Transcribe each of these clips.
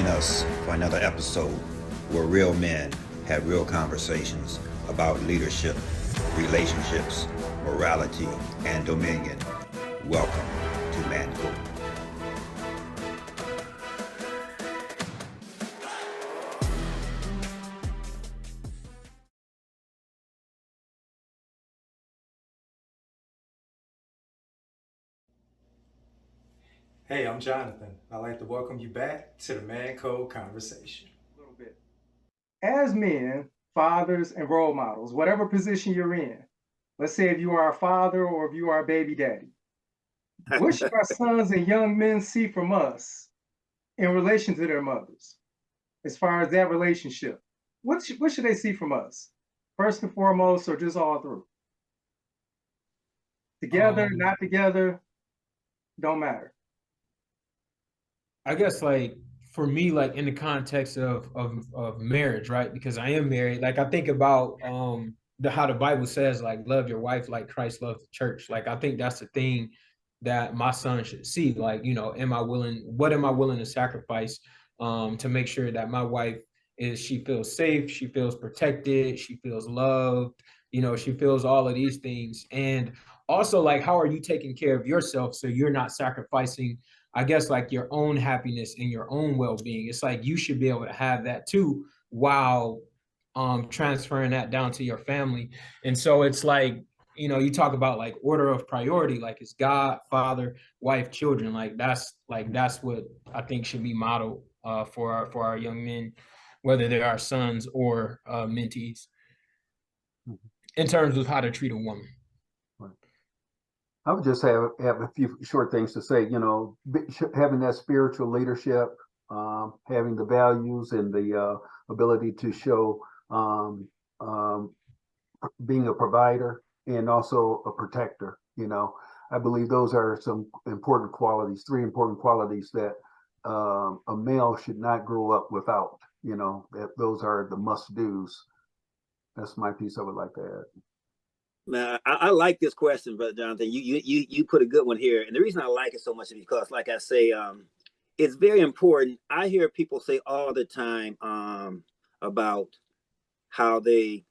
join us for another episode where real men have real conversations about leadership, relationships, morality, and dominion. Welcome to Mancode. Hey, I'm Jonathan. I'd like to welcome you back to the Mancode conversation. A little bit. As men, fathers, and role models, whatever position you're in, let's say if you are a father or if you are a baby daddy, what should our sons and young men see from us in relation to their mothers, as far as that relationship? What should they see from us, first and foremost, or just all through? Together, not together, don't matter. I guess like for me, like in the context of marriage, right? Because I am married. Like I think about how the Bible says, like, love your wife like Christ loved the church. Like I think that's the thing that my son should see. Like, you know, what am I willing to sacrifice to make sure that my wife she feels safe, she feels protected, she feels loved, you know, she feels all of these things. And also, like, how are you taking care of yourself so you're not sacrificing, I guess, like your own happiness and your own well-being? It's like you should be able to have that too while transferring that down to your family. And so it's like, you know, you talk about like order of priority, like it's God, father, wife, children. Like that's what I think should be modeled for our young men, whether they are sons or mentees, in terms of how to treat a woman. I would just have a few short things to say. You know, having that spiritual leadership, having the values and the ability to show being a provider and also a protector. You know, I believe those are some important qualities, three important qualities that a male should not grow up without. You know, that those are the must-dos. That's my piece I would like to add. Now, I like this question, Brother Jonathan. You put a good one here, and the reason I like it so much is because, like I say, it's very important. I hear people say all the time about how they,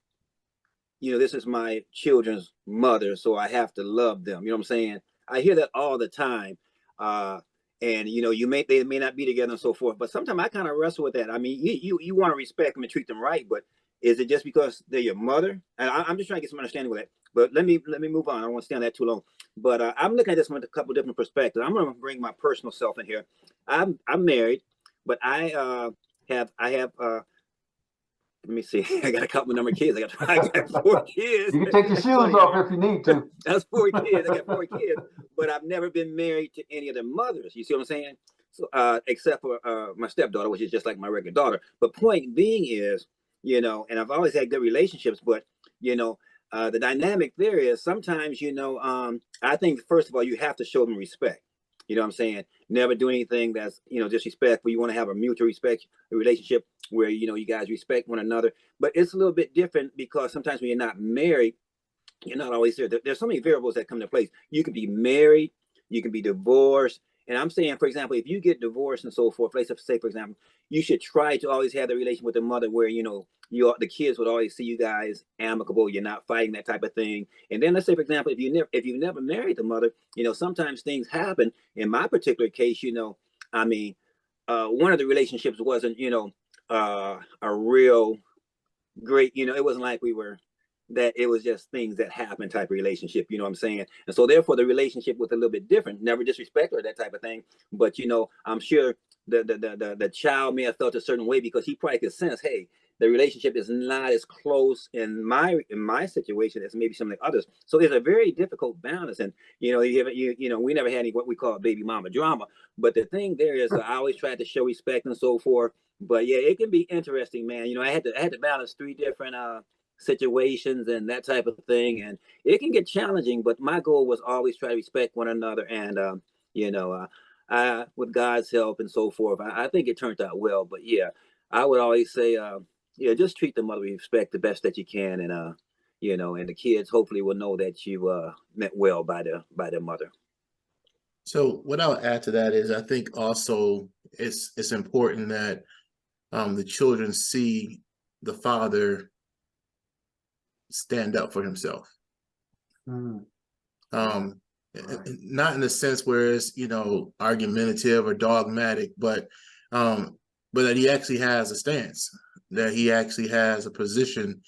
you know, this is my children's mother, so I have to love them. You know what I'm saying? I hear that all the time, and you know, they may not be together and so forth. But sometimes I kind of wrestle with that. I mean, you want to respect them and treat them right, but is it just because they're your mother? And I'm just trying to get some understanding with that. But let me move on. I don't want to stay on that too long. But I'm looking at this from a couple different perspectives. I'm going to bring my personal self in here. I'm married, but I have let me see. I got a couple of number of kids. I got 4 kids. You can take your shoes off if you need to. That's 4 kids. I got 4 kids, but I've never been married to any of their mothers. You see what I'm saying? So except for my stepdaughter, which is just like my regular daughter. But point being is, you know, and I've always had good relationships, but you know, the dynamic there is sometimes, you know, I think first of all, you have to show them respect. You know what I'm saying? Never do anything that's, you know, disrespectful. You want to have a mutual respect relationship where, you know, you guys respect one another. But it's a little bit different because sometimes when you're not married, you're not always there. There's so many variables that come into place. You can be married, you can be divorced. And I'm saying, for example, if you get divorced and so forth, let's say, for example, you should try to always have the relation with the mother where, you know, the kids would always see you guys amicable. You're not fighting, that type of thing. And then let's say, for example, if you've never married the mother, you know, sometimes things happen. In my particular case, you know, I mean, one of the relationships wasn't, you know, a real great, you know, it wasn't like we were that it was just things that happen type of relationship, you know what I'm saying? And so therefore the relationship was a little bit different, never disrespect or that type of thing. But you know, I'm sure the child may have felt a certain way because he probably could sense, hey, the relationship is not as close in my situation as maybe some of the others. So it's a very difficult balance. And you know, you know, we never had any what we call baby mama drama. But the thing there is I always tried to show respect and so forth. But yeah, it can be interesting, man. You know, I had to balance 3 different situations and that type of thing, and it can get challenging, but my goal was always try to respect one another. And you know, with God's help and so forth, I think it turned out well. But yeah, I would always say yeah, just treat the mother with respect the best that you can. And you know, and the kids hopefully will know that you meant well by their mother. So what I'll add to that is I think also it's important that the children see the father stand up for himself. Right. Not in the sense where it's, you know, argumentative or dogmatic, but that he actually has a stance, that he actually has a position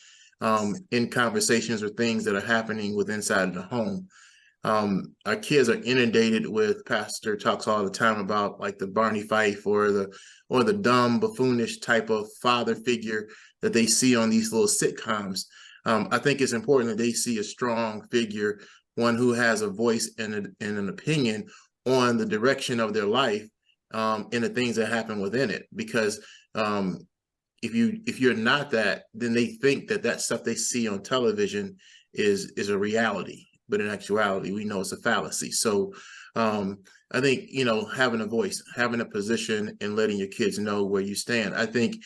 in conversations or things that are happening with inside of the home. Our kids are inundated with, Pastor talks all the time about like the Barney Fife or the dumb buffoonish type of father figure that they see on these little sitcoms. I think it's important that they see a strong figure, one who has a voice and an opinion on the direction of their life, and the things that happen within it. Because if you're not that, then they think that stuff they see on television is a reality. But in actuality, we know it's a fallacy. So I think, you know, having a voice, having a position, and letting your kids know where you stand. I think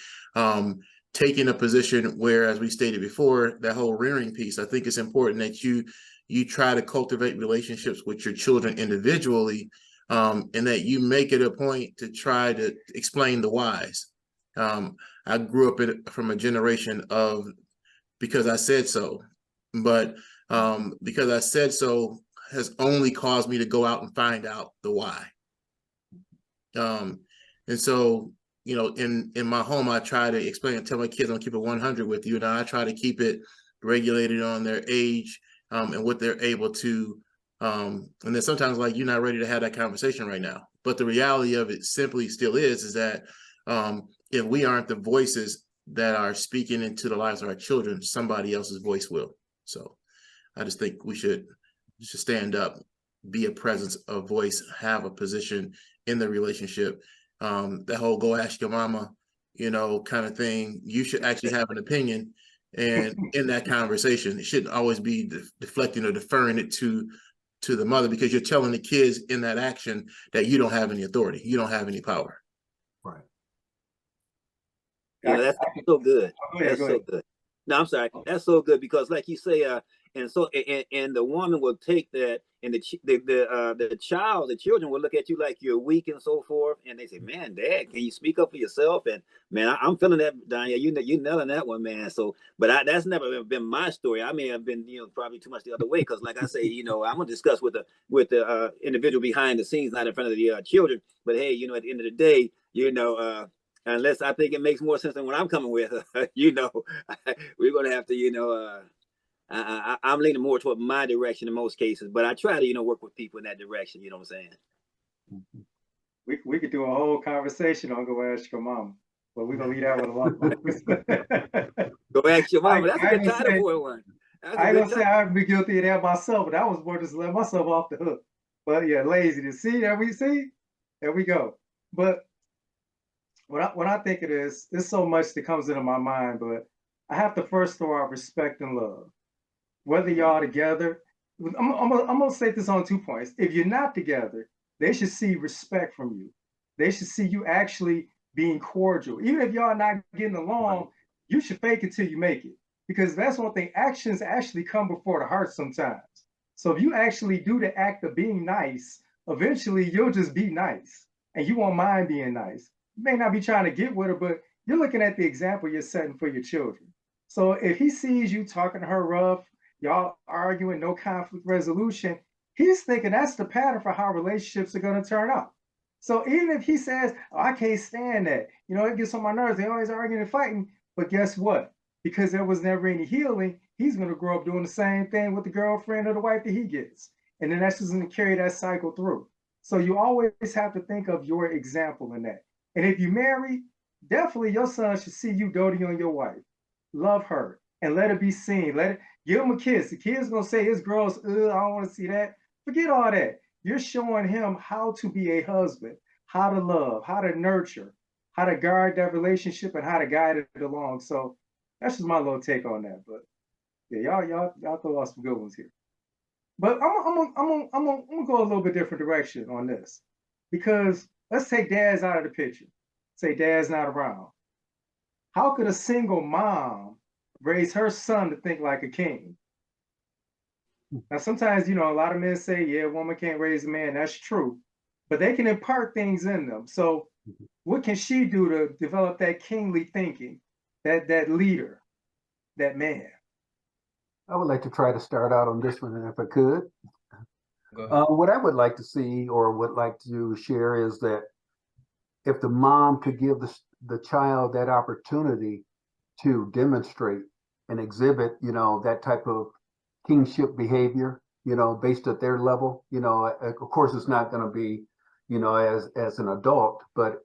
taking a position where, as we stated before, that whole rearing piece, I think it's important that you try to cultivate relationships with your children individually, and that you make it a point to try to explain the whys. I grew up from a generation of because I said so, but because I said so has only caused me to go out and find out the why. And so, you know, in my home, I try to explain and tell my kids, I'm keep it 100 with you. And I try to keep it regulated on their age and what they're able to. And then sometimes, like, you're not ready to have that conversation right now. But the reality of it simply still is that if we aren't the voices that are speaking into the lives of our children, somebody else's voice will. So I just think we should stand up, be a presence, a voice, have a position in the relationship. That whole "go ask your mama," you know, kind of thing. You should actually have an opinion, and in that conversation, it shouldn't always be deflecting or deferring it to the mother, because you're telling the kids in that action that you don't have any authority, you don't have any power. Right. You know, that's so good. That's so good. No, I'm sorry. That's so good, because like you say, and the woman will take that, and the children will look at you like you're weak and so forth, and they say, "Man, Dad, can you speak up for yourself?" And man, I'm feeling that, Danya. You nailing that one, man. So, but that's never been my story. I may have been, you know, probably too much the other way, because like I say, you know, I'm gonna discuss with the individual behind the scenes, not in front of the children. But hey, you know, at the end of the day, you know, unless I think it makes more sense than what I'm coming with, you know, we're going to have to, you know, I'm leaning more toward my direction in most cases, but I try to, you know, work with people in that direction. You know what I'm saying? We could do a whole conversation on Go Ask Your Mom, but we're going to leave that one alone. Go Ask Your Mama. That's a good title for one. I ain't going to say I'd be guilty of that myself, but I was more just let myself off the hook. But yeah, laziness. There we go. But when I think of this, there's so much that comes into my mind, but I have to first throw out respect and love. Whether y'all together, I'm gonna say this on 2 points. If you're not together, they should see respect from you. They should see you actually being cordial. Even if y'all not getting along, you should fake it till you make it. Because that's one thing, actions actually come before the heart sometimes. So if you actually do the act of being nice, eventually you'll just be nice, and you won't mind being nice. You may not be trying to get with her, but you're looking at the example you're setting for your children. So if he sees you talking to her rough, y'all arguing, no conflict resolution, he's thinking that's the pattern for how relationships are going to turn out. So even if he says, "Oh, I can't stand that," you know, it gets on my nerves, they always arguing and fighting, but guess what? Because there was never any healing, he's going to grow up doing the same thing with the girlfriend or the wife that he gets. And then that's just going to carry that cycle through. So you always have to think of your example in that. And if you marry, definitely your son should see you doting on your wife. Love her and let it be seen. Give him a kiss. The kid's gonna say his girl's, I don't want to see that. Forget all that. You're showing him how to be a husband, how to love, how to nurture, how to guard that relationship, and how to guide it along. So that's just my little take on that. But yeah, y'all throw out some good ones here. But I'm gonna go a little bit different direction on this, because let's take dads out of the picture. Say dad's not around. How could a single mom raise her son to think like a king? Now, sometimes, you know, a lot of men say, yeah, a woman can't raise a man. That's true. But they can impart things in them. So What can she do to develop that kingly thinking, that leader, that man? I would like to try to start out on this one, if I could. Go ahead. What I would like to see or would like to share is that if the mom could give the child that opportunity to demonstrate and exhibit, that type of kingship behavior, based at their level, of course, it's not going to be, as an adult, but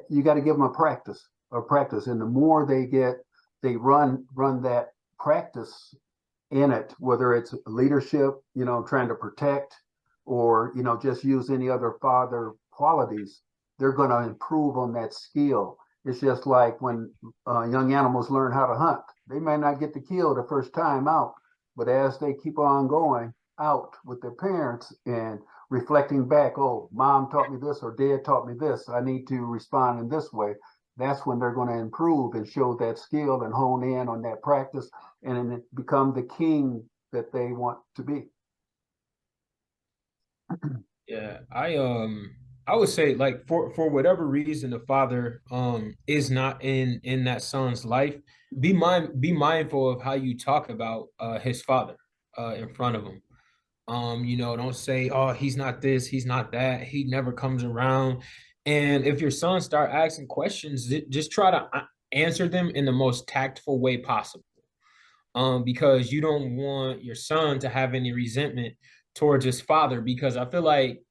you got to give them a practice. And the more they run that practice in it, whether it's leadership, trying to protect, or, just use any other father qualities, they're going to improve on that skill. It's just like when young animals learn how to hunt. They may not get to kill the first time out, but as they keep on going out with their parents and reflecting back, oh, mom taught me this or dad taught me this, I need to respond in this way. That's when they're going to improve and show that skill and hone in on that practice and become the king that they want to be. Yeah, I would say, like, for whatever reason the father is not in that son's life, be mindful of how you talk about his father in front of him. Don't say, oh, he's not this, he's not that, he never comes around. And if your son start asking questions, just try to answer them in the most tactful way possible. Because you don't want your son to have any resentment towards his father, because I feel like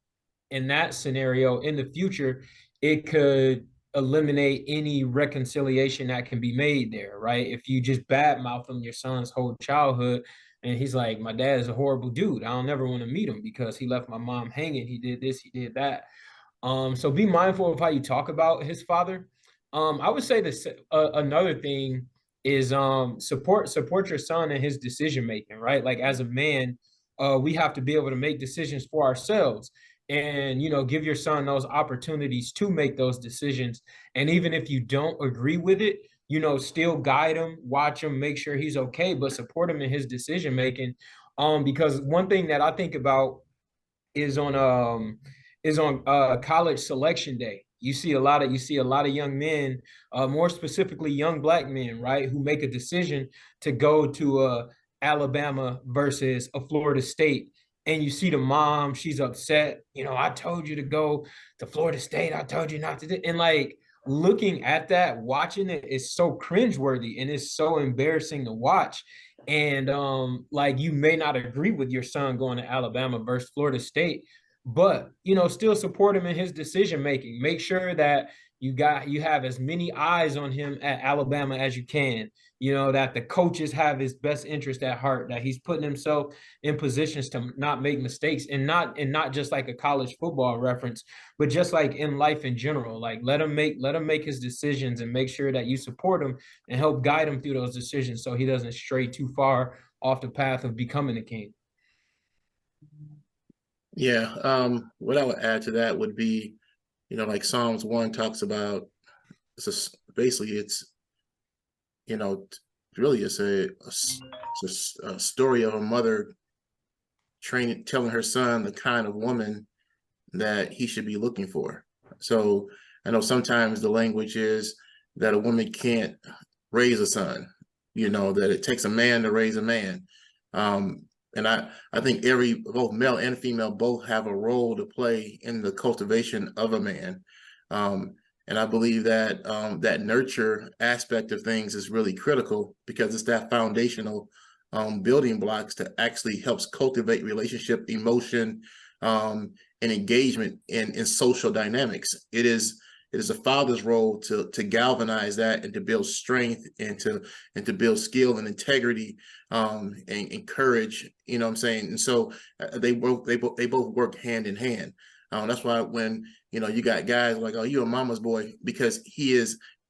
in that scenario in the future, it could eliminate any reconciliation that can be made there, right? If you just badmouth him your son's whole childhood and he's like, my dad is a horrible dude, I don't never want to meet him because he left my mom hanging, he did this, he did that. So be mindful of how you talk about his father. I would say this another thing is support your son in his decision making, right? Like, as a man, we have to be able to make decisions for ourselves, and give your son those opportunities to make those decisions. And even if you don't agree with it, still guide him, watch him, make sure he's okay, but support him in his decision making. Because one thing that I think about is on college selection day. You see a lot of young men, more specifically young black men, right, who make a decision to go to Alabama versus a Florida State. And you see the mom, she's upset. I told you to go to Florida State. I told you not to do. And, like, looking at that, watching it is so cringeworthy and it's so embarrassing to watch. And like, you may not agree with your son going to Alabama versus Florida State, but still support him in his decision making. Make sure that you have as many eyes on him at Alabama as you can. That the coaches have his best interest at heart, that he's putting himself in positions to not make mistakes, and not just like a college football reference, but just like in life in general. Like, let him make his decisions, and make sure that you support him and help guide him through those decisions so he doesn't stray too far off the path of becoming a king. Yeah. What I would add to that would be, like Psalms 1 talks about, basically it's, really it's a story of a mother telling her son the kind of woman that he should be looking for. So I know sometimes the language is that a woman can't raise a son, that it takes a man to raise a man. And I think both male and female both have a role to play in the cultivation of a man. And I believe that that nurture aspect of things is really critical, because it's that foundational building blocks that actually helps cultivate relationship, emotion, and engagement in social dynamics. It is a father's role to galvanize that and to build strength and to build skill and integrity, and courage. You know what I'm saying? And so they both work hand in hand. That's why when you got guys like, oh, you're a mama's boy, because he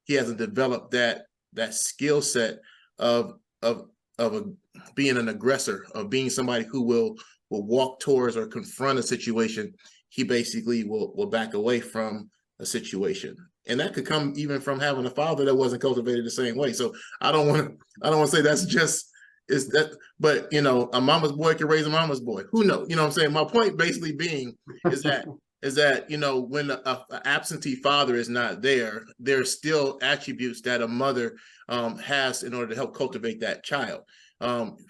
hasn't developed that skill set of being an aggressor, of being somebody who will walk towards or confront a situation. He basically will back away from a situation, and that could come even from having a father that wasn't cultivated the same way. So I don't want to say that's just is that, but a mama's boy can raise a mama's boy. Who knows? You know what I'm saying? My point basically being is that is that, you know, when an absentee father is not there, there's still attributes that a mother has in order to help cultivate that child.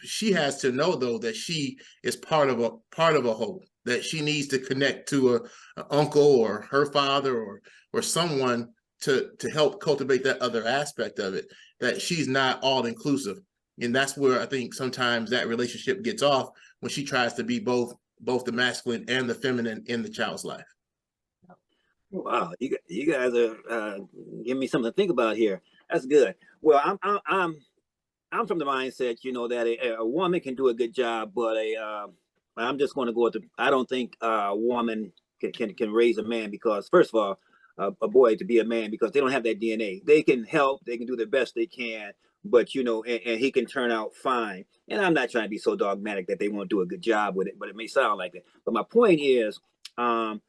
She has to know, though, that she is part of a whole, that she needs to connect to a uncle or her father or someone to help cultivate that other aspect of it, that she's not all inclusive. And that's where I think sometimes that relationship gets off, when she tries to be both the masculine and the feminine in the child's life. Wow, you guys are giving me something to think about here. That's good. Well, I'm from the mindset, you know, that a woman can do a good job, but I'm just going to go with I don't think a woman can raise a man, because first of all, a boy to be a man, because they don't have that DNA. They can help, they can do the best they can, but you know, and he can turn out fine. And I'm not trying to be so dogmatic that they won't do a good job with it, but it may sound like that. But my point is, I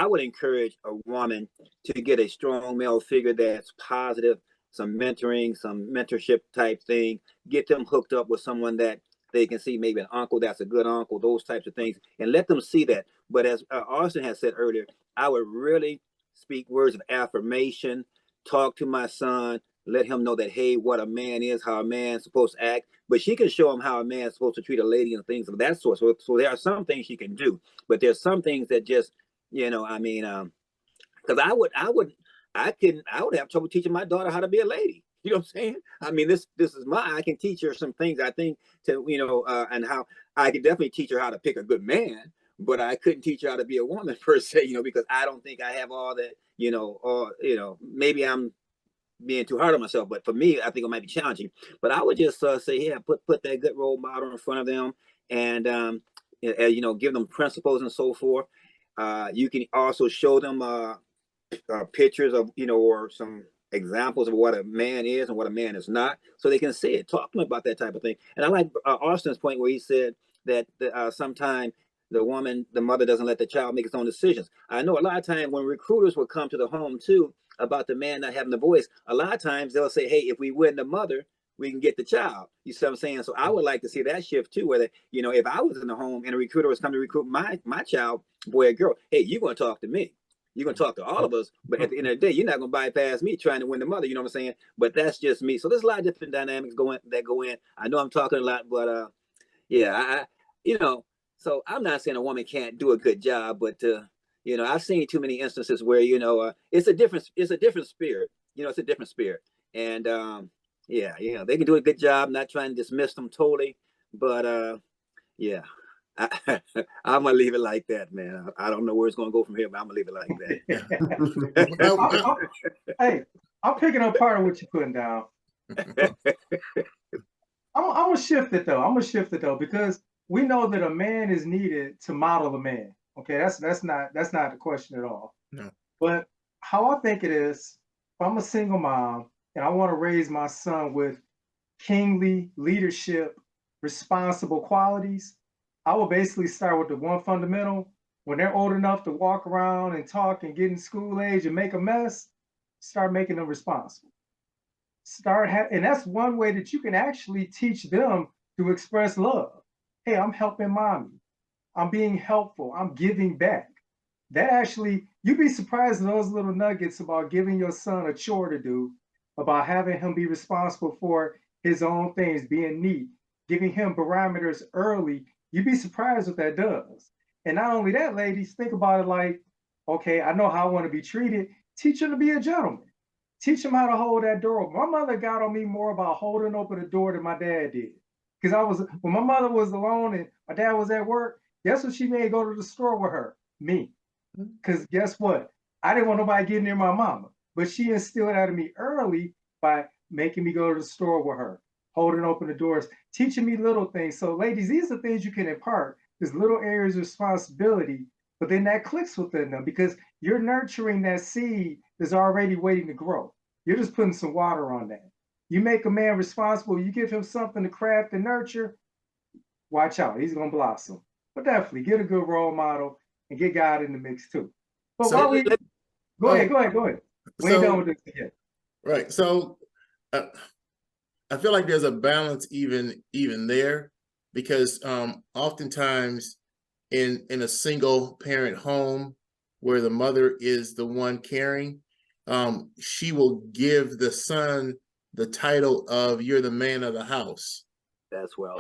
would encourage a woman to get a strong male figure that's positive, some mentoring, some mentorship type thing, get them hooked up with someone that they can see, maybe an uncle that's a good uncle, those types of things, and let them see that. But as Austin has said earlier, I would really speak words of affirmation, talk to my son, let him know that, hey, what a man is, how a man's supposed to act. But she can show him how a man's supposed to treat a lady and things of that sort. So there are some things she can do, but there's some things that just, you know, I mean, because I would have trouble teaching my daughter how to be a lady. You know what I'm saying? I mean, this is I can teach her some things, I think, to, you know, and how I could definitely teach her how to pick a good man, but I couldn't teach her how to be a woman per se, you know, because I don't think I have all that, you know, or, you know, maybe I'm being too hard on myself, but for me, I think it might be challenging. But I would just say, yeah, put that good role model in front of them, and you know, give them principles and so forth. You can also show them pictures of, you know, or some examples of what a man is and what a man is not, so they can see it. Talk to them about that type of thing. And I like Austin's point where he said that sometimes the mother doesn't let the child make its own decisions. I know a lot of times when recruiters will come to the home too about the man not having the voice, a lot of times they'll say, hey, if we win the mother, we can get the child. You see what I'm saying? So I would like to see that shift too, where, you know, if I was in the home and a recruiter was coming to recruit my child, boy or girl, hey, you're going to talk to me. You're going to talk to all of us, but at the end of the day, you're not going to bypass me trying to win the mother. You know what I'm saying? But that's just me. So there's a lot of different dynamics that go in. I know I'm talking a lot, but yeah, you know, so I'm not saying a woman can't do a good job, but you know, I've seen too many instances where, you know, it's a different spirit. You know, it's a different spirit, and yeah, you know, they can do a good job. Not trying to dismiss them totally, but yeah. I'm gonna leave it like that, man. I don't know where it's gonna go from here, but I'm gonna leave it like that. Hey, I'm picking up part of what you're putting down. I'm gonna shift it though, because we know that a man is needed to model a man. Okay, that's not the question at all. No. But how I think it is, if I'm a single mom and I want to raise my son with kingly leadership, responsible qualities, I will basically start with the one fundamental. When they're old enough to walk around and talk and get in school age and make a mess, start making them responsible. And that's one way that you can actually teach them to express love. Hey, I'm helping mommy. I'm being helpful. I'm giving back. That actually, you'd be surprised at those little nuggets about giving your son a chore to do, about having him be responsible for his own things, being neat, giving him parameters early. You'd be surprised what that does. And not only that, ladies, think about it like, okay, I know how I want to be treated. Teach him to be a gentleman. Teach him how to hold that door open. My mother got on me more about holding open the door than my dad did. Because when my mother was alone and my dad was at work, guess what she made go to the store with her? Me. Because guess what? I didn't want nobody getting near my mama. But she instilled that in me early by making me go to the store with her, holding open the doors, teaching me little things. So ladies, these are things you can impart. There's little areas of responsibility, but then that clicks within them because you're nurturing that seed that's already waiting to grow. You're just putting some water on that. You make a man responsible, you give him something to craft and nurture, watch out, he's gonna blossom. But definitely get a good role model and get God in the mix too. But So, go ahead. We ain't done with this yet. Right. So I feel like there's a balance even there, because oftentimes in a single parent home, where the mother is the one caring, she will give the son the title of "you're the man of the house." That's well.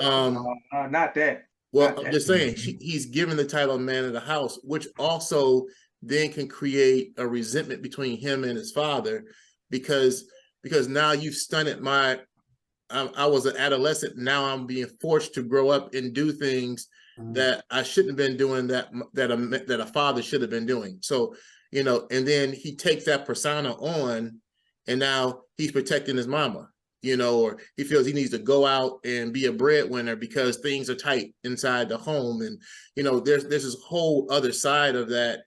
Not that. Well, Not I'm that. just saying he's given the title of man of the house, which also then can create a resentment between him and his father, because now you've stunted my. I was an adolescent. Now I'm being forced to grow up and do things that I shouldn't have been doing. That a father should have been doing. So, you know, and then he takes that persona on, and now he's protecting his mama. You know, or he feels he needs to go out and be a breadwinner because things are tight inside the home. And, you know, there's this whole other side of that,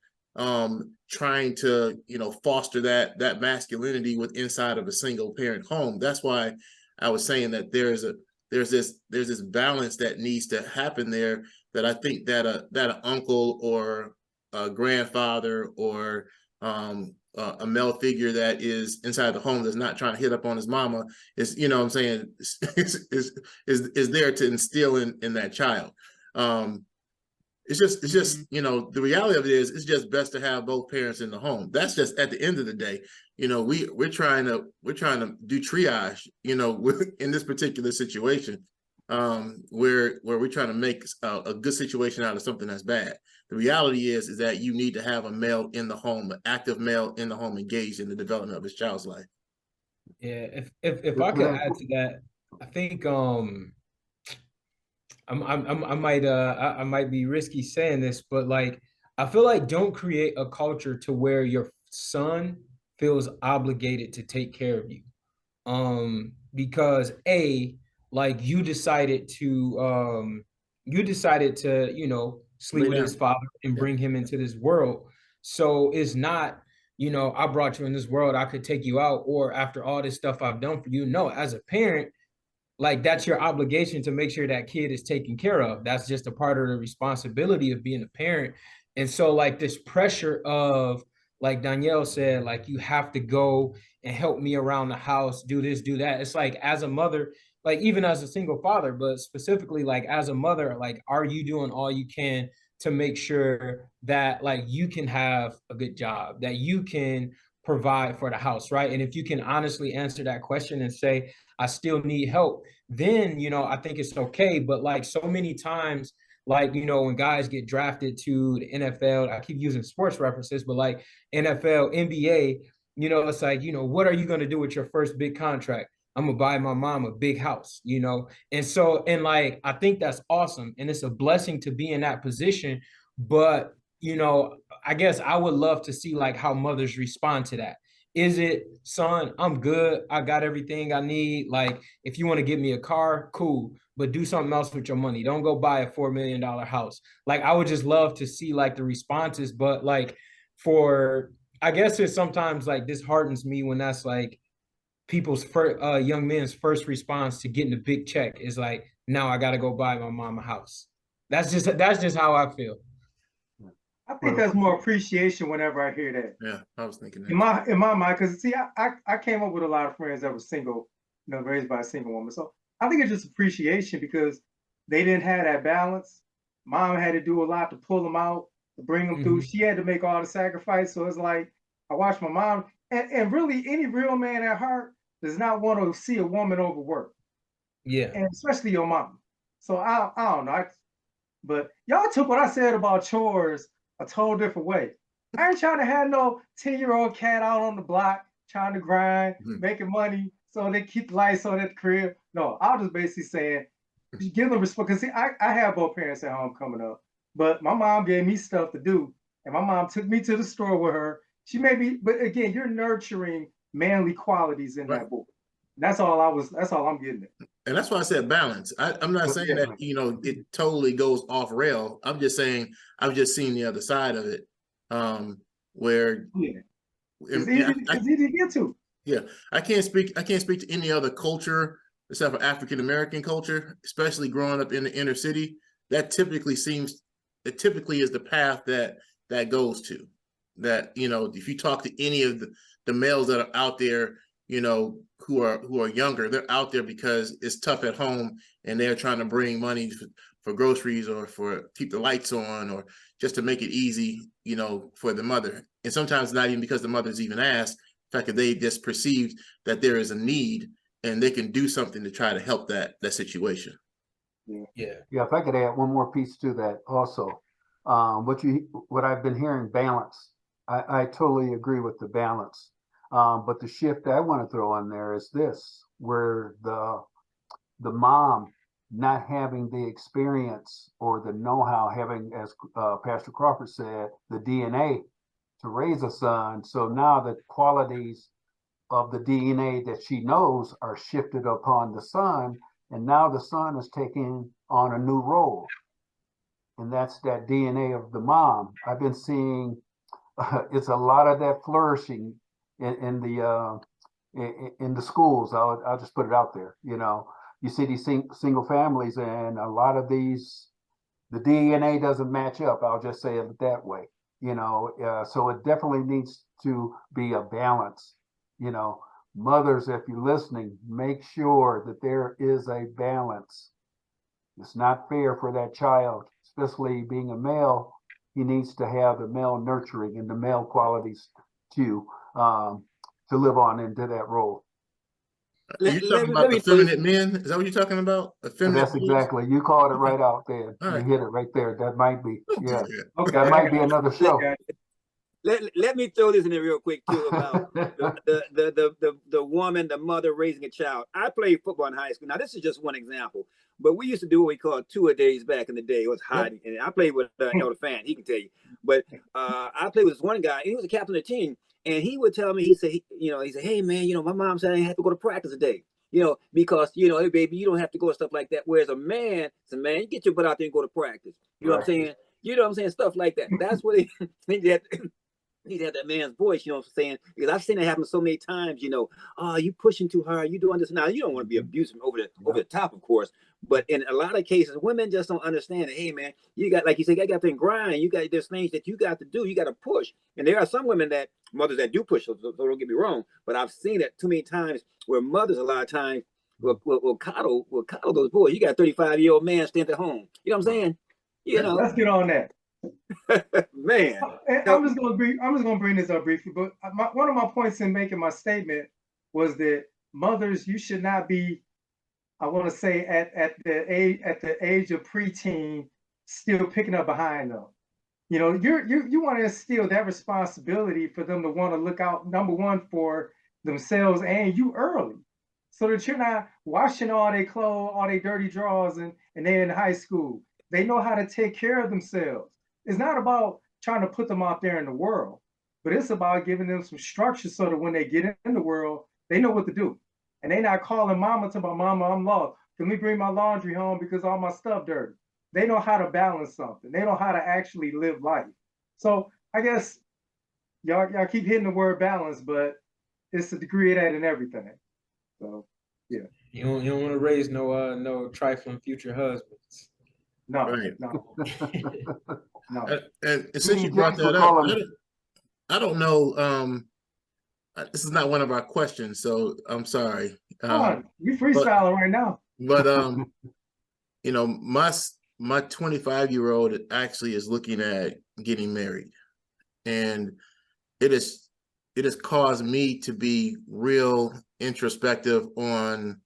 trying to, you know, foster that masculinity with inside of a single parent home. That's why I was saying that there's this balance that needs to happen there, that I think that an uncle or a grandfather or a male figure that is inside the home that's not trying to hit up on his mama is, you know what I'm saying, is there to instill in that child. It's just, you know, the reality of it is, it's just best to have both parents in the home. That's just at the end of the day, you know, we're trying to do triage, you know, in this particular situation, where we're trying to make a good situation out of something that's bad. The reality is that you need to have a male in the home, an active male in the home, engaged in the development of his child's life. Yeah, if I could add to that, I think I might be risky saying this, but like I feel like don't create a culture to where your son feels obligated to take care of you. Because like you decided to, you know, sleep with his father and bring him into this world. So it's not, you know, I brought you in this world, I could take you out, or after all this stuff I've done for you. No, as a parent, like that's your obligation to make sure that kid is taken care of. That's just a part of the responsibility of being a parent. And so like this pressure of, like Danielle said, like you have to go and help me around the house, do this, do that. It's like as a mother, like even as a single father, but specifically like as a mother, like are you doing all you can to make sure that like you can have a good job, that you can provide for the house, right? And if you can honestly answer that question and say, I still need help, then, you know, I think it's okay. But like so many times, like, you know, when guys get drafted to the NFL, I keep using sports references, but like NFL, NBA, you know, it's like, you know, what are you going to do with your first big contract? I'm going to buy my mom a big house, you know? And so, and like, I think that's awesome. And it's a blessing to be in that position. But, you know, I guess I would love to see like how mothers respond to that. Is it, son, I'm good, I got everything I need. Like, if you want to get me a car, cool, but do something else with your money. Don't go buy a $4 million house. Like, I would just love to see like the responses. But like I guess it's sometimes like disheartens me when that's like people's first, young men's first response to getting a big check is like, now I got to go buy my mom a house. That's just how I feel. I think that's more appreciation whenever I hear that. Yeah, I was thinking that. In my mind, because see, I came up with a lot of friends that were single, you know, raised by a single woman. So I think it's just appreciation because they didn't have that balance. Mom had to do a lot to pull them out, to bring them through. She had to make all the sacrifice. So it's like I watched my mom, and really any real man at heart does not want to see a woman overwork. Yeah, and especially your mom. So I don't know. But y'all took what I said about chores a total different way. I ain't trying to have no 10-year-old cat out on the block trying to grind, making money so they keep the lights on at the crib. No, I was just basically saying, give them respect. Because see, I have both parents at home coming up, but my mom gave me stuff to do, and my mom took me to the store with her. She made me, but again, you're nurturing manly qualities in that boy. That's all I'm getting at. And that's why I said balance. I'm not saying that, you know, it totally goes off rail. I'm just saying I've just seen the other side of it, where it's easy to get to. Yeah, I can't speak to any other culture except for African American culture, especially growing up in the inner city. That typically is the path that goes to. That, you know, if you talk to any of the males that are out there, you know, who are younger, they're out there because it's tough at home and they're trying to bring money groceries or for keep the lights on or just to make it easy, for the mother. And sometimes not even because the mother's even asked, the fact that they just perceived that there is a need and they can do something to try to help that situation. Yeah. If I could add one more piece to that also. What I've been hearing, balance. I totally agree with the balance. But the shift that I want to throw in there is this, where the mom not having the experience or the know-how, having, as Pastor Crawford said, the DNA to raise a son. So now the qualities of the DNA that she knows are shifted upon the son, and now the son is taking on a new role, and that's that DNA of the mom. I've been seeing it's a lot of that flourishing in the schools. I'll just put it out there. You see these single families, and a lot of these, the DNA doesn't match up. I'll just say it that way. So it definitely needs to be a balance. Mothers, if you're listening, make sure that there is a balance. It's not fair for that child, especially being a male. He needs to have the male nurturing and the male qualities to live on into that role. Are you talking about effeminate men? Is that what you're talking about? Effeminate That's exactly. You called it right out there. You hit it right there. That might be. Yeah. Okay. That might be another show. Let me throw this in there real quick too about the woman, the mother raising a child. I played football in high school. Now this is just one example, but we used to do what we called two-a-days back in the day. It was hot, and I played with Elder Fan. He can tell you. But I played with this one guy, and he was a captain of the team, and he would tell me, he said, hey man, my mom said I didn't have to go to practice today. Because hey baby, you don't have to go and stuff like that. Whereas a man, you get your butt out there and go to practice. You know what I'm saying? You know what I'm saying? Stuff like that. That's what he need to have that man's voice, you know what I'm saying? Because I've seen it happen so many times, oh, you pushing too hard, you doing this. Now, you don't want to be abusive over the top, of course. But in a lot of cases, women just don't understand that, hey, man, you got, like you said, you got to grind. There's things that you got to do. You got to push. And there are some women mothers that do push, so don't get me wrong. But I've seen it too many times where mothers a lot of times will coddle those boys. You got a 35-year-old man staying at home. You know what I'm saying? Let's get on that. Man, I'm just gonna bring this up briefly, but one of my points in making my statement was that mothers, you should not be, I want to say, at the age of preteen, still picking up behind them. You want to instill that responsibility for them to want to look out, number one, for themselves and you early, so that you're not washing all their clothes, all their dirty drawers, and they're in high school. They know how to take care of themselves. It's not about trying to put them out there in the world, but it's about giving them some structure so that when they get in the world, they know what to do. And they're not calling mama to my mama, I'm lost. Can we bring my laundry home because all my stuff dirty? They know how to balance something. They know how to actually live life. So I guess y'all keep hitting the word balance, but it's a degree of that in everything. So yeah. You don't want to raise no trifling future husbands. No, right. No. And since you brought that up, I don't know. This is not one of our questions, so I'm sorry. You freestyling right now. But my 25-year-old actually is looking at getting married, and it has caused me to be real introspective on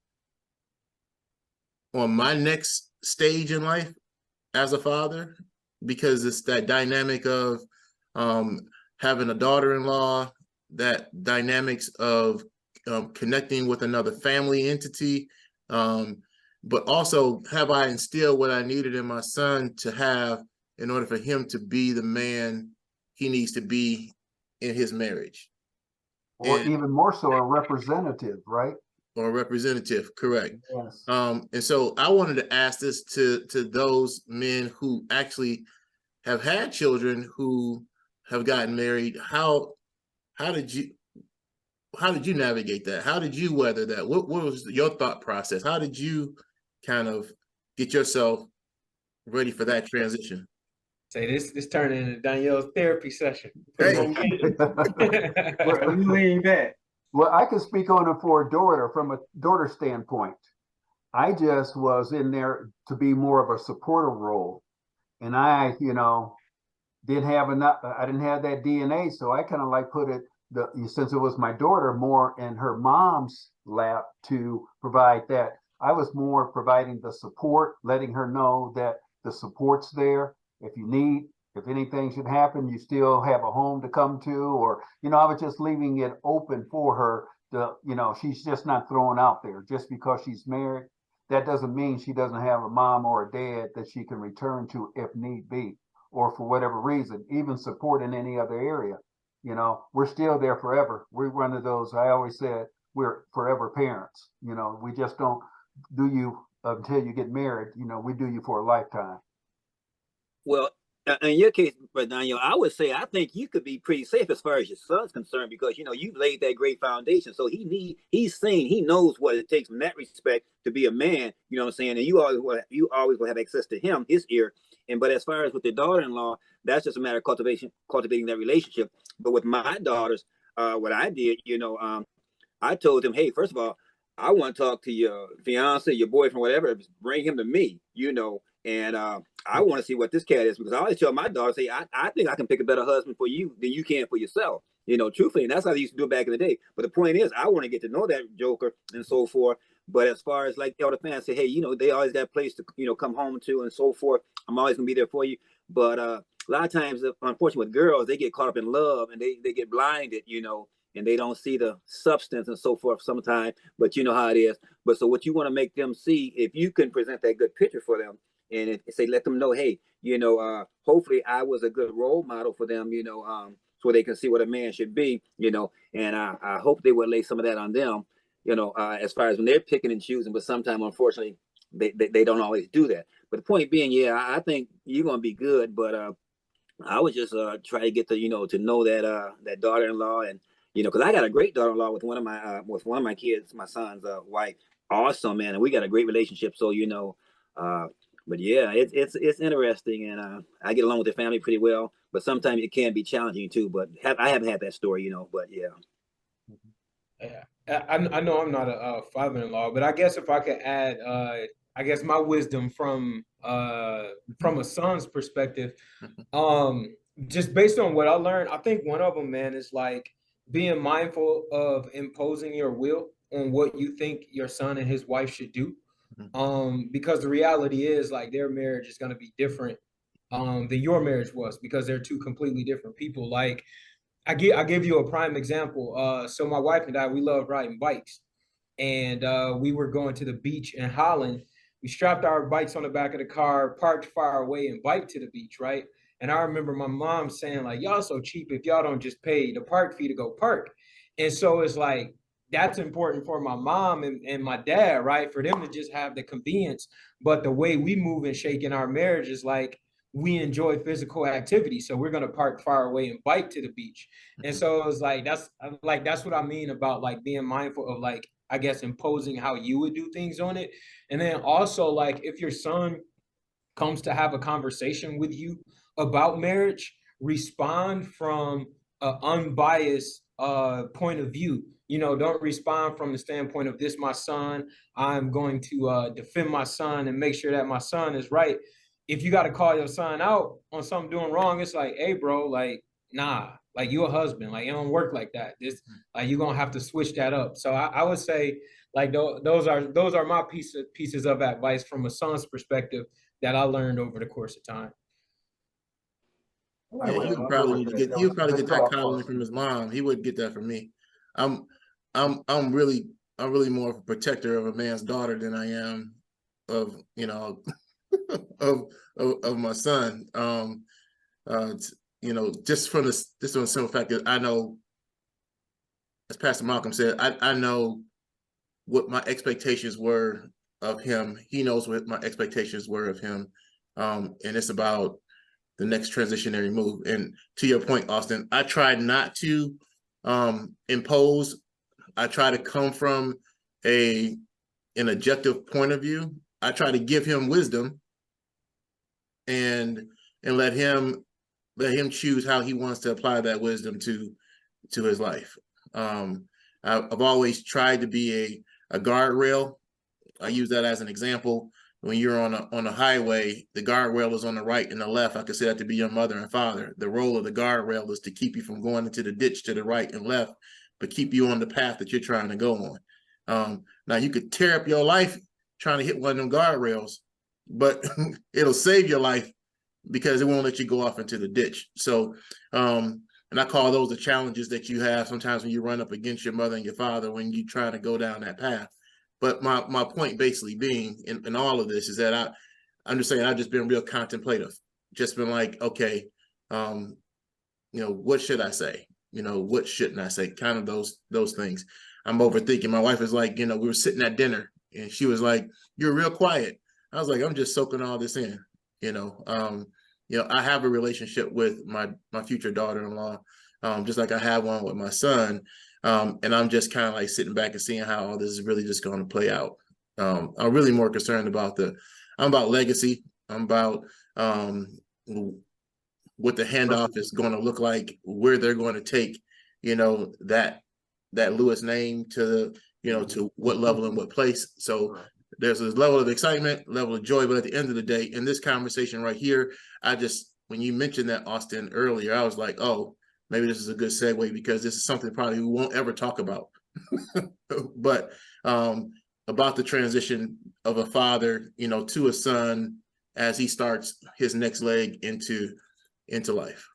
my next stage in life as a father, because it's that dynamic of having a daughter-in-law, that dynamics of connecting with another family entity, but also have I instilled what I needed in my son to have in order for him to be the man he needs to be in his marriage. Or even more so, a representative, right? Or a representative, correct. Yes. And so I wanted to ask this to those men who actually have had children who have gotten married. How did you navigate that? How did you weather that? What was your thought process? How did you kind of get yourself ready for that transition? Say this turned into Danielle's therapy session. Hey. Lean back. Well, I can speak on it for a daughter from a daughter standpoint. I just was in there to be more of a supportive role. And I, didn't have enough, I didn't have that DNA. So I kind of like put it, since it was my daughter, more in her mom's lap to provide that. I was more providing the support, letting her know that the support's there. If anything should happen, you still have a home to come to, or, I was just leaving it open for her to, she's just not thrown out there just because she's married. That doesn't mean she doesn't have a mom or a dad that she can return to if need be, or for whatever reason, even support in any other area. We're still there forever. We're one of those, I always said, we're forever parents. We just don't do you until you get married. We do you for a lifetime. Well, in your case, but Daniel, I would say I think you could be pretty safe as far as your son's concerned, because you've laid that great foundation. So he knows what it takes from that respect to be a man. You know what I'm saying? And you always will have access to his ear. But as far as with the daughter-in-law, that's just a matter of cultivating that relationship. But with my daughters, what I did, I told them, hey, first of all, I want to talk to your fiance, your boyfriend, whatever. Bring him to me, and I want to see what this cat is, because I always tell my daughter, say, I think I can pick a better husband for you than you can for yourself. Truthfully, and that's how they used to do it back in the day. But the point is, I want to get to know that joker and so forth. But as far as like elder fans say, hey, they always got a place to come home to and so forth. I'm always gonna be there for you. But a lot of times, unfortunately, with girls, they get caught up in love and they get blinded, and they don't see the substance and so forth sometimes. But you know how it is. But so what you want to make them see, if you can present that good picture for them, and let them know, hey, hopefully I was a good role model for them, so they can see what a man should be, and I hope they would lay some of that on them, as far as when they're picking and choosing. But sometimes, unfortunately, they don't always do that. But the point being, I think you're gonna be good. But I would just try to get to know that daughter-in-law, and because I got a great daughter-in-law with one of my kids, my son's wife. Awesome, man, and we got a great relationship. So but yeah, it's interesting, and I get along with the family pretty well. But sometimes it can be challenging too. But I haven't had that story, But yeah. Yeah, I know I'm not a father-in-law, but I guess if I could add, I guess my wisdom from a son's perspective, just based on what I learned, I think one of them, man, is like being mindful of imposing your will on what you think your son and his wife should do. Because the reality is, like, their marriage is going to be different than your marriage was, because they're two completely different people. Like, I give you a prime example. So my wife and I, we love riding bikes, and we were going to the beach in Holland. We strapped our bikes on the back of the car, parked far away, and biked to the beach, right? And I remember my mom saying, like, y'all so cheap if y'all don't just pay the park fee to go park. And so it's like, that's important for my mom and my dad, right? For them to just have the convenience. But the way we move and shake in our marriage is like, we enjoy physical activity. So we're going to park far away and bike to the beach. And so it was like, that's what I mean about like being mindful of, like, I guess, imposing how you would do things on it. And then also, like, if your son comes to have a conversation with you about marriage, respond from an unbiased point of view. Don't respond from the standpoint of, this my son, I'm going to defend my son and make sure that my son is right. If you got to call your son out on something doing wrong, it's like, hey, bro, like, nah, like, you a husband, like, it don't work like that. This, like, you're gonna have to switch that up. So I would say, like, those are my pieces of advice from a son's perspective that I learned over the course of time. Yeah, he would probably get that coddling from his mom. He wouldn't get that from me. I'm really more of a protector of a man's daughter than I am of of my son. Just from the simple fact that I know, as Pastor Malcolm said, I know what my expectations were of him. He knows what my expectations were of him. And it's about the next transitionary move. And to your point, Austin, I try not to impose. I try to come from an objective point of view. I try to give him wisdom and let him choose how he wants to apply that wisdom to his life. I've always tried to be a guardrail I use that as an example. When you're on a highway, the guardrail is on the right and the left. I consider that to be your mother and father. The role of the guardrail is to keep you from going into the ditch to the right and left, but keep you on the path that you're trying to go on. Now you could tear up your life trying to hit one of them guardrails, but it'll save your life because it won't let you go off into the ditch. So, and I call those the challenges that you have sometimes when you run up against your mother and your father when you try to go down that path. But my point basically being in all of this is that I'm just saying I've just been real contemplative. Just been like, okay, what should I say? What shouldn't I say? Kind of those things. I'm overthinking. My wife is like, we were sitting at dinner and she was like, "You're real quiet." I was like, "I'm just soaking all this in." I have a relationship with my future daughter-in-law, just like I have one with my son. And I'm just kind of like sitting back and seeing how all this is really just going to play out. I'm really more concerned about I'm about legacy. I'm about what the handoff is going to look like, where they're going to take, that Lewis name to to what level and what place. So there's this level of excitement, level of joy. But at the end of the day, in this conversation right here, when you mentioned that, Austin, earlier, I was like, oh, maybe this is a good segue because this is something probably we won't ever talk about. But about the transition of a father, to a son as he starts his next leg into life.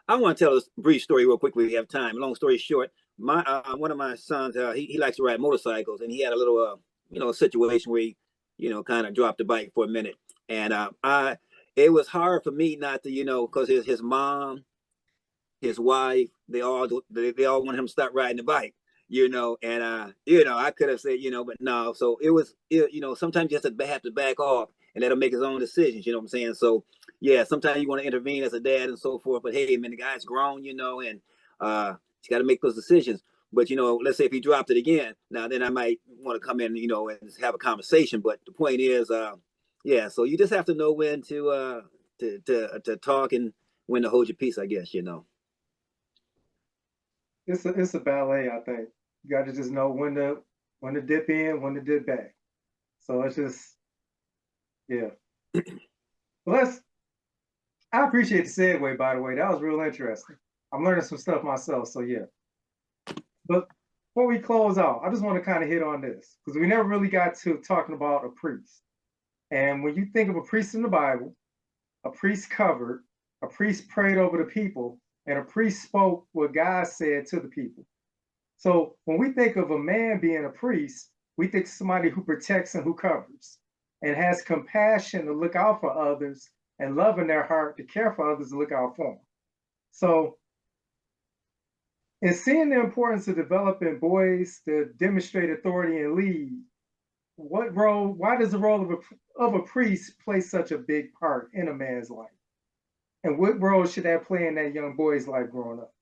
I want to tell a brief story real quick. We have time. Long story short, my one of my sons, he likes to ride motorcycles, and he had a little situation where he kind of dropped the bike for a minute, and it was hard for me not to because his mom, his wife, they all want him to start riding the bike, and I could have said but no. So it was sometimes you have to back off and let him make his own decisions. You know what I'm saying? So yeah, sometimes you want to intervene as a dad and so forth, but hey, man, the guy's grown, and he's got to make those decisions. But let's say if he dropped it again, now then I might want to come in, and have a conversation. But the point is, yeah, so you just have to know when to talk and when to hold your peace, I guess. It's a ballet, I think. You got to just know when to dip in, when to dip back. So it's just, yeah. I appreciate the segue, by the way. That was real interesting. I'm learning some stuff myself, so yeah. But before we close out, I just want to kind of hit on this because we never really got to talking about a priest. And when you think of a priest in the Bible, a priest covered, a priest prayed over the people, and a priest spoke what God said to the people. So when we think of a man being a priest, we think somebody who protects and who covers and has compassion to look out for others and love in their heart to care for others and look out for them. So in seeing the importance of developing boys to demonstrate authority and lead, why does the role of a priest play such a big part in a man's life? And what role should that play in that young boy's life growing up?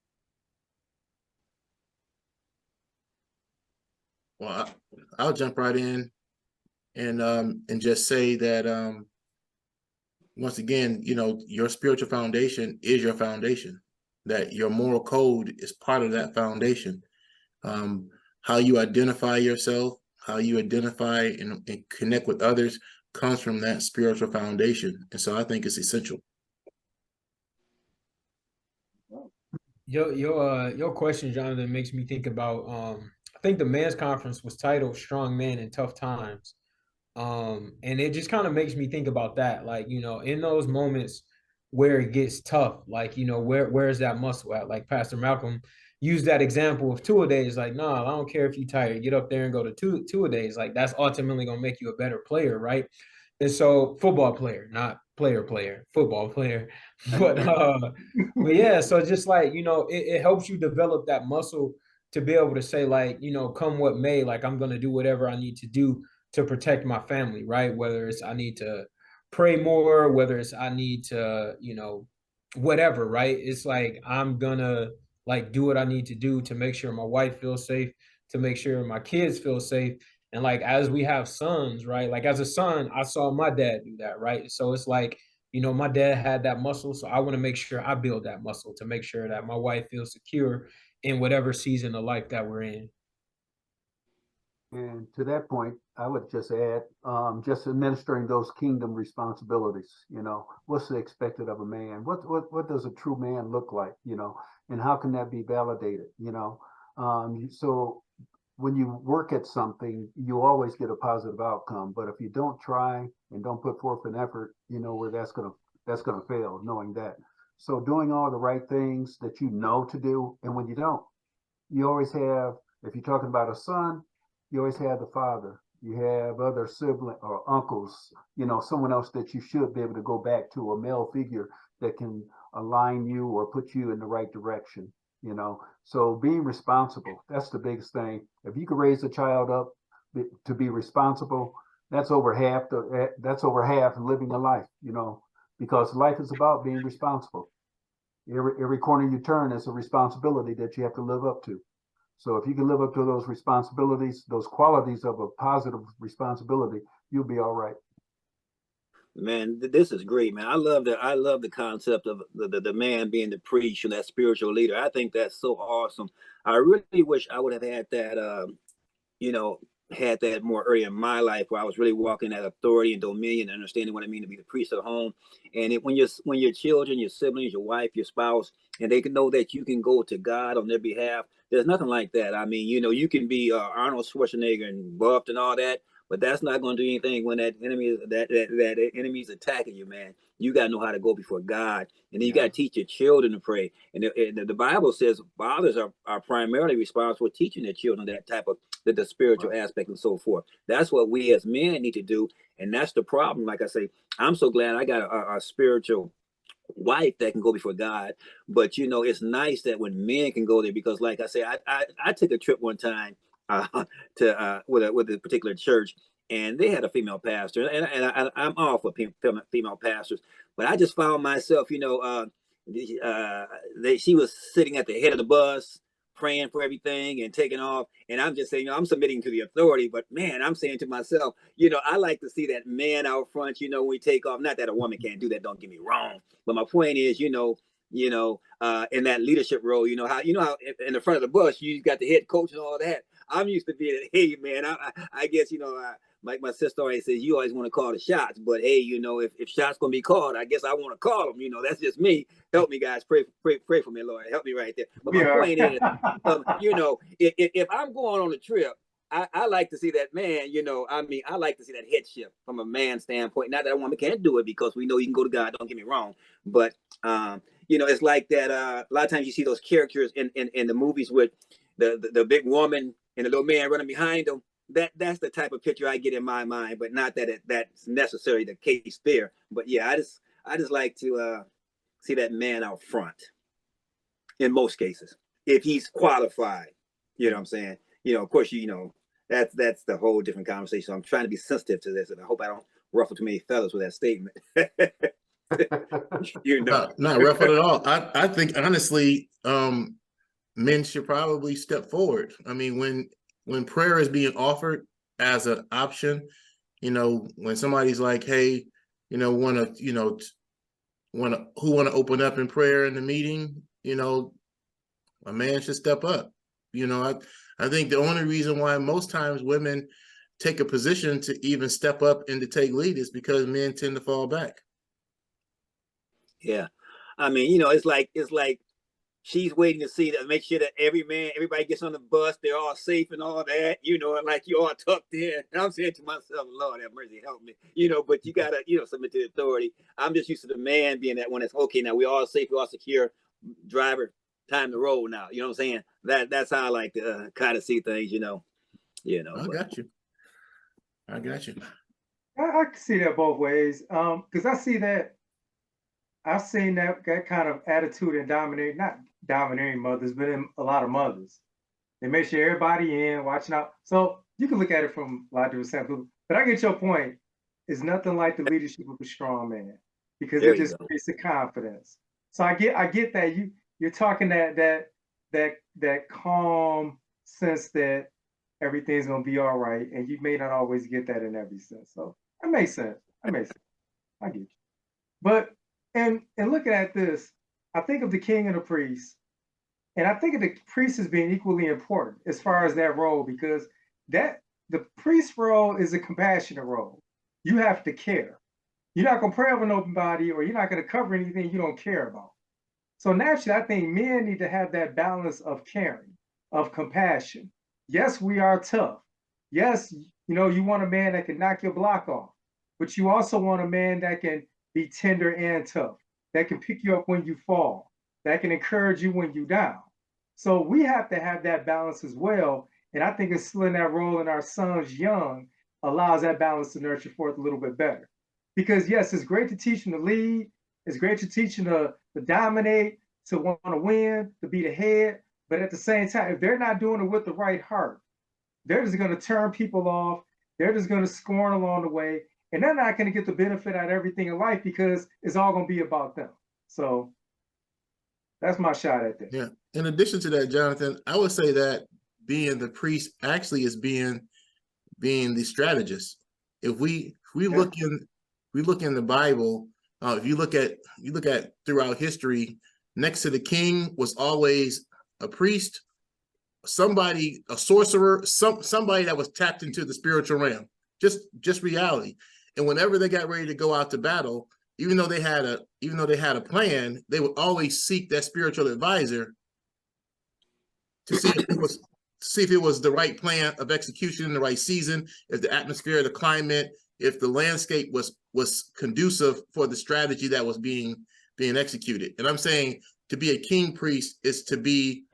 Well, I'll jump right in and just say that once again, your spiritual foundation is your foundation. That your moral code is part of that foundation. How you identify yourself, how you identify and connect with others comes from that spiritual foundation. And so I think it's essential. Your question, Jonathan, makes me think about I think the men's conference was titled Strong Men in Tough Times. And it just kind of makes me think about that. Like, in those moments where it gets tough, like, where's that muscle at? Like Pastor Malcolm used that example of two-a-days. Like, no, I don't care if you're tired, get up there and go to two-a-days. Like, that's ultimately going to make you a better player, right? And so football player, not player, football player. But yeah, so just like, it helps you develop that muscle to be able to say, like, come what may, like, I'm going to do whatever I need to do to protect my family, right? Whether it's I need to pray more, whether it's I need to, whatever, right? It's like I'm gonna like do what I need to do to make sure my wife feels safe, to make sure my kids feel safe. And like as we have sons, right? Like as a son, I saw my dad do that, right? So it's like, my dad had that muscle. So I want to make sure I build that muscle to make sure that my wife feels secure in whatever season of life that we're in. And to that point, I would just add, just administering those kingdom responsibilities. What's expected of a man? What does a true man look like? And how can that be validated? So when you work at something, you always get a positive outcome. But if you don't try and don't put forth an effort, where that's gonna fail, knowing that. So doing all the right things that you know to do, and when you don't, you always have, if you're talking about a son, you always have the father. You have other sibling or uncles, someone else that you should be able to go back to, a male figure that can align you or put you in the right direction. So being responsible, that's the biggest thing. If you could raise a child up to be responsible, that's over half living a life, because life is about being responsible. Every corner you turn is a responsibility that you have to live up to. So if you can live up to those responsibilities, those qualities of a positive responsibility, you'll be all right. Man, this is great, man. I love the concept of the man being the priest and that spiritual leader. I think that's so awesome. I really wish I would have had that you know, had that more early in my life, where I was really walking that authority and dominion and understanding what I mean to be the priest of home. And when your children, your siblings, your wife, your spouse, and they can know that you can go to God on their behalf. There's nothing like that. I mean, you can be Arnold Schwarzenegger and buffed and all that, but that's not going to do anything when that enemy is attacking you, man. You got to know how to go before God, and then you got to teach your children to pray. And the Bible says fathers are primarily responsible for teaching their children that type of the spiritual aspect and so forth. That's what we as men need to do, and that's the problem. Like I say, I'm so glad I got a spiritual wife that can go before God. But it's nice that when men can go there, because like I say, I took a trip one time to with a particular church, and they had a female pastor, and I'm all for female pastors, but I just found myself, she was sitting at the head of the bus, praying for everything and taking off. And I'm just saying, I'm submitting to the authority, but man, I'm saying to myself, I like to see that man out front, when we take off. Not that a woman can't do that, don't get me wrong. But my point is, in that leadership role, how in the front of the bus, you got the head coach and all that. I'm used to being, hey man, I guess, like my sister always says, you always want to call the shots, but hey, if shots gonna be called, I guess I want to call them. That's just me. Help me, guys. Pray for me, Lord. Help me right there. But my point is, if I'm going on a trip, I like to see that man. I like to see that headship from a man standpoint. Not that a woman can't do it, because we know you can go to God. Don't get me wrong, but it's like that. A lot of times you see those characters in the movies with the big woman and the little man running behind them. That's the type of picture I get in my mind, but not that that's necessarily the case there. But yeah, I just like to see that man out front in most cases, if he's qualified. You know what I'm saying? Of course, that's the whole different conversation. So I'm trying to be sensitive to this, and I hope I don't ruffle too many feathers with that statement. Not ruffled at all. I think honestly, men should probably step forward. I mean, when prayer is being offered as an option, when somebody's like, hey, want to open up in prayer in the meeting, a man should step up. I think the only reason why most times women take a position to even step up and to take lead is because men tend to fall back. Yeah. I mean, it's like she's waiting to see that, make sure that everybody gets on the bus, they're all safe and all that, and like you all tucked in. And I'm saying to myself, Lord have mercy, help me, but you gotta, submit to the authority. I'm just used to the man being that one that's okay. Now we all safe, we all secure, driver, time to roll now. You know what I'm saying? That's how I like to kind of see things, I got you. I can see that both ways. Because I've seen that kind of attitude in not dominating mothers, but in a lot of mothers. They make sure everybody in, watching out. So you can look at it from a lot of different standpoints. But I get your point. It's nothing like the leadership of a strong man, because it just creates a confidence. So I get that you're talking that calm sense that everything's gonna be all right, and you may not always get that in every sense. So that makes sense. I get you. But and looking at this, I think of the king and the priest, and I think of the priest as being equally important as far as that role, because that the priest role is a compassionate role. You have to care. You're not going to pray over nobody, or you're not going to cover anything you don't care about. So naturally, I think men need to have that balance of caring, of compassion. Yes, we are tough. Yes, you want a man that can knock your block off, but you also want a man that can be tender and tough, that can pick you up when you fall, that can encourage you when you're down. So we have to have that balance as well. And I think instilling that role in our sons young allows that balance to nurture forth a little bit better. Because yes, it's great to teach them to lead. It's great to teach them to dominate, to want to win, to be the head. But at the same time, if they're not doing it with the right heart, they're just going to turn people off. They're just going to scorn along the way. And they're not going to get the benefit out of everything in life because it's all going to be about them. So that's my shot at that. Yeah. In addition to that, Jonathan, I would say that being the priest actually is being the strategist. If we look in the Bible, if you look at throughout history, next to the king was always a priest, somebody, a sorcerer, somebody that was tapped into the spiritual realm, just reality. And whenever they got ready to go out to battle, even though they had a plan, they would always seek that spiritual advisor to see if it was the right plan of execution in the right season, if the atmosphere, the climate, if the landscape was conducive for the strategy that was being executed. And I'm saying to be a king priest is to be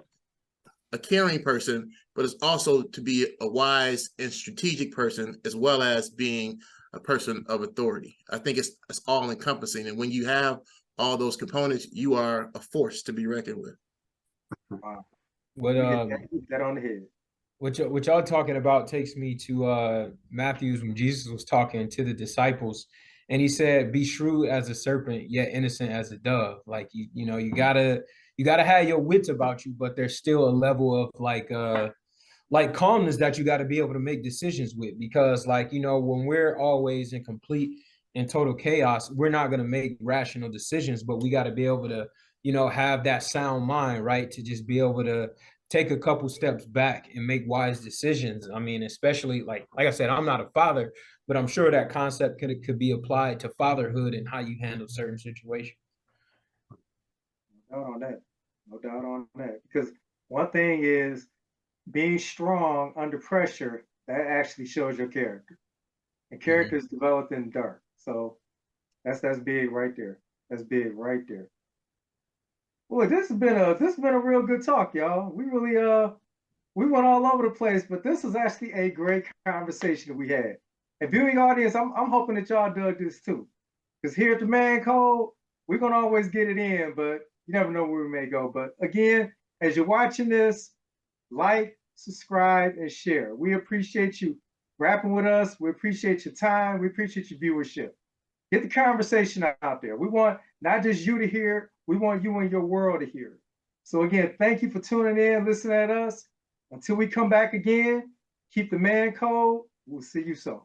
a caring person, but it's also to be a wise and strategic person, as well as being a person of authority. I think it's all encompassing. And when you have all those components, you are a force to be reckoned with. Wow. What that on the head. What y'all talking about takes me to Matthew's, when Jesus was talking to the disciples, and he said, "Be shrewd as a serpent, yet innocent as a dove." Like you gotta have your wits about you, but there's still a level of like calmness that you got to be able to make decisions with, because when we're always in complete and total chaos, we're not going to make rational decisions, but we got to be able to have that sound mind, right, to just be able to take a couple steps back and make wise decisions. I mean, especially like I said, I'm not a father, but I'm sure that concept could be applied to fatherhood and how you handle certain situations. No doubt on that. No doubt on that. Because one thing is, being strong under pressure, that actually shows your character. And character is developed in the dark. So that's big right there. That's big right there. Boy, this has been a real good talk, y'all. We really we went all over the place, but this was actually a great conversation that we had. And viewing audience, I'm hoping that y'all dug this too. Because here at the Mancode, we're gonna always get it in, but you never know where we may go. But again, as you're watching this, like, subscribe, and share. We appreciate you rapping with us. We appreciate your time. We appreciate your viewership. Get the conversation out there. We want not just you to hear it, we want you and your world to hear it. So again, thank you for tuning in, listening at us. Until we come back again, keep the Mancode. We'll see you soon.